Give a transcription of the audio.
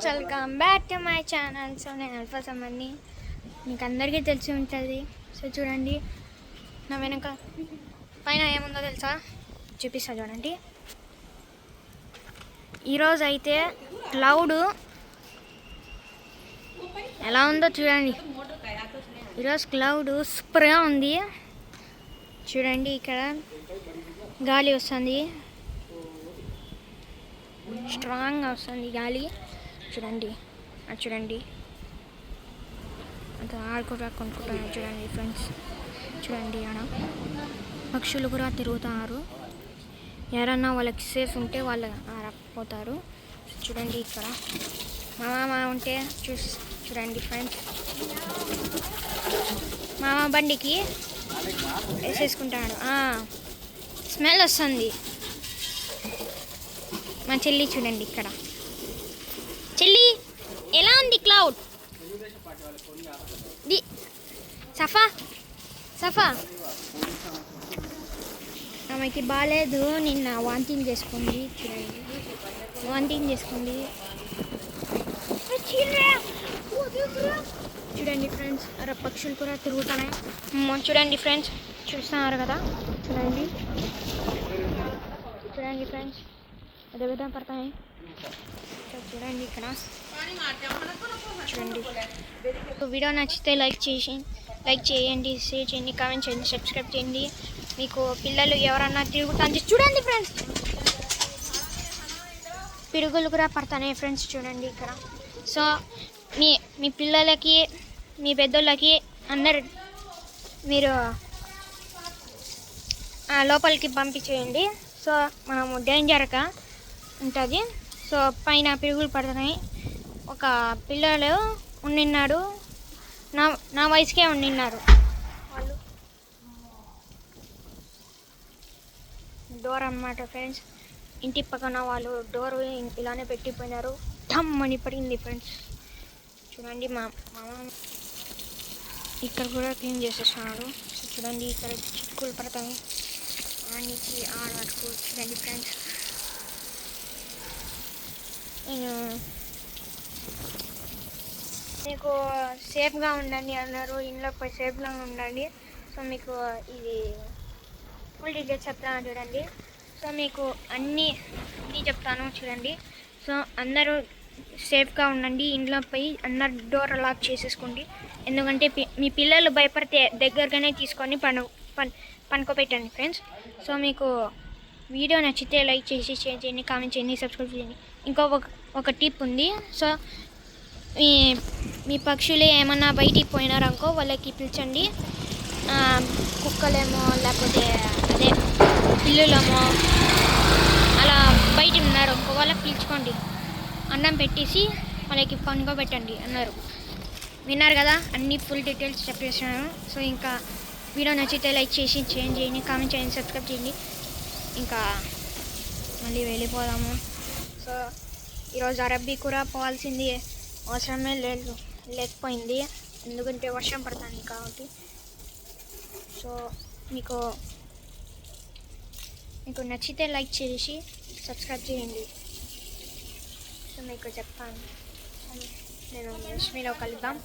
Welcome back to my channel. So నేను alpha సమ్మర్ని, మీకు అందరికీ తెలిసి ఉంటుంది. సో చూడండి, నా వెనక పైన ఏముందో తెలుసా, చూపిస్తా చూడండి. ఈరోజు అయితే క్లౌడ్ ఎలా ఉందో చూడండి. ఈరోజు క్లౌడ్ సూపర్గా ఉంది. చూడండి, ఇక్కడ గాలి వస్తుంది, స్ట్రాంగ్గా వస్తుంది గాలి. చూడండి, చూడండి అంత కొనుక్కుంటున్నారు. చూడండి ఫ్రెండ్స్, చూడండి ఆడ పక్షులు కూడా తిరుగుతున్నారు. ఎవరన్నా వాళ్ళకి సేఫ్ ఉంటే వాళ్ళు పోతారు. చూడండి, ఇక్కడ మామ ఉంటే చూడండి ఫ్రెండ్స్, మామ బండికి వేసేసుకుంటాడు. స్మెల్ వస్తుంది. మా చెల్లి చూడండి, ఇక్కడ చెల్లి ఎలా ఉంది క్లౌడ్. సఫా సఫా ఆమెకి బాగాలేదు, నిన్న వాంతింగ్ చేసుకుంది. చూడండి, వాంతింగ్ చేసుకుంది. చూడండి ఫ్రెండ్స్, పక్షులు కూడా తిరుగుతున్నాయి. చూడండి ఫ్రెండ్స్, చూస్తున్నారు కదా. చూడండి చూడండి ఫ్రెండ్స్, అదే విధంగా పడతాయి. చూడండి ఇక్కడ చూడండి. వీడియో నచ్చితే లైక్ చేయండి, షేర్ చేయండి, కామెంట్ చేయండి, సబ్స్క్రైబ్ చేయండి. మీకు పిల్లలు ఎవరన్నా తిరుగుతుంది చూడండి ఫ్రెండ్స్, పిడుగులు కూడా పడతాయి ఫ్రెండ్స్. చూడండి ఇక్కడ. సో మీ పిల్లలకి, మీ పెద్దోళ్ళకి అందరు మీరు లోపలికి పంపించేయండి. సో మనము డేంజర్గా ఉంటుంది. సో పైన పిడుగులు పడుతున్నాయి. ఒక పిల్లలు ఉండిన్నాడు, నా వయసుకే ఉండిన్నారు. వాళ్ళు డోర్ అన్నమాట ఫ్రెండ్స్. ఇంటి పక్కన వాళ్ళు డోర్ ఇలానే పెట్టిపోయినారు. ఢమ్ అని పడింది ఫ్రెండ్స్. చూడండి, మా మామ ఇక్కడ కూడా క్లీన్ చేసేస్తున్నాడు. చూడండి, ఇక్కడ చిక్కులు పడతాయి ఆనికి ఆడకు. చూడండి ఫ్రెండ్స్, నేను మీకు సేఫ్గా ఉండండి అన్నారు. ఇంట్లో సేఫ్గా ఉండండి. సో మీకు ఇది ఫుల్ డీటెయిల్స్ చెప్తాను చూడండి. సో మీకు అన్నీ చెప్తాను చూడండి. సో అందరూ సేఫ్గా ఉండండి. ఇంట్లో పోయి అందరు డోర్ లాక్ చేసేసుకోండి. ఎందుకంటే మీ పిల్లలు భయపడితే దగ్గరగానే తీసుకొని పనుకోబెట్టండి ఫ్రెండ్స్. సో మీకు వీడియో నచ్చితే లైక్ చేసి షేర్ చేయండి, కామెంట్ చేయండి, సబ్స్క్రైబ్ చేయండి. ఒక టిప్ ఉంది. సో మీ పక్షులు ఏమన్నా బయటికి పోయినారనుకో వాళ్ళకి పిలిచండి. కుక్కలేమో లేకపోతే అదే పిల్లులేమో అలా బయట ఉన్నారనుకో వాళ్ళకి పిలుచుకోండి. అన్నం పెట్టేసి వాళ్ళకి పనుకోబెట్టండి అన్నారు. విన్నారు కదా, అన్ని ఫుల్ డీటెయిల్స్ చెప్పేసాను. సో ఇంకా వీడియో నచ్చితే లైక్ చేసి షేర్ చేయండి, కామెంట్ చేయండి, సబ్స్క్రైబ్ చేయండి. ఇంకా మళ్ళీ వెళ్ళిపోదాము. సో ఈరోజు అరబ్బీ కూడా పోవాల్సింది అవసరమే లేకపోయింది, ఎందుకంటే వర్షం పడుతుంది కాబట్టి. సో మీకు నచ్చితే లైక్ చేసి సబ్స్క్రైబ్ చేయండి. సో మీకు చెప్తాను, నేను రష్మిలో కలుద్దాం.